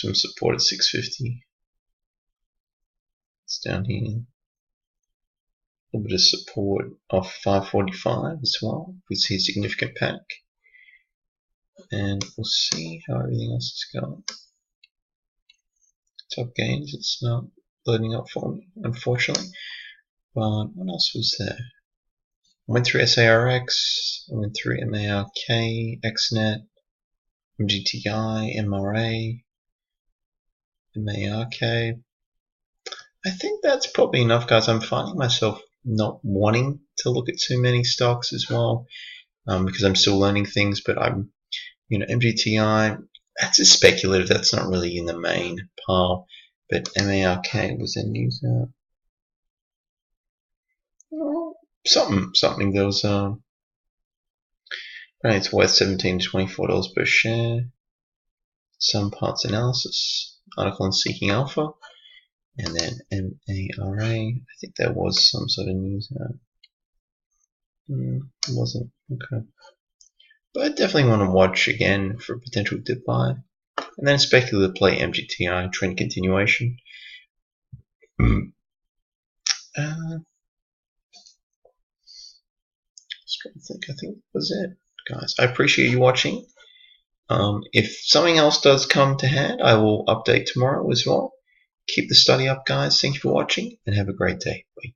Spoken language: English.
some support at 650. It's down here. A little bit of support off 545 as well. We see a significant pack. And we'll see how everything else is going. Top gains, it's not loading up for me, unfortunately. But what else was there? I went through SARX, I went through MARK, XNet, MGTI, MRA, MARK. I think that's probably enough, guys. I'm finding myself not wanting to look at too many stocks as well, because I'm still learning things. But I'm, MGTI, that's just speculative. That's not really in the main pile. But MARK was there news out? Something. There was it's worth $17 to $24 per share. Some parts analysis. Article on Seeking Alpha. And then MARA, I think there was some sort of news out. It wasn't. Okay. But I definitely want to watch again for a potential dip buy. And then speculative play MGTI, trend continuation. I think that was it, guys. I appreciate you watching. If something else does come to hand, I will update tomorrow as well. Keep the study up, guys. Thank you for watching, and have a great day. Bye.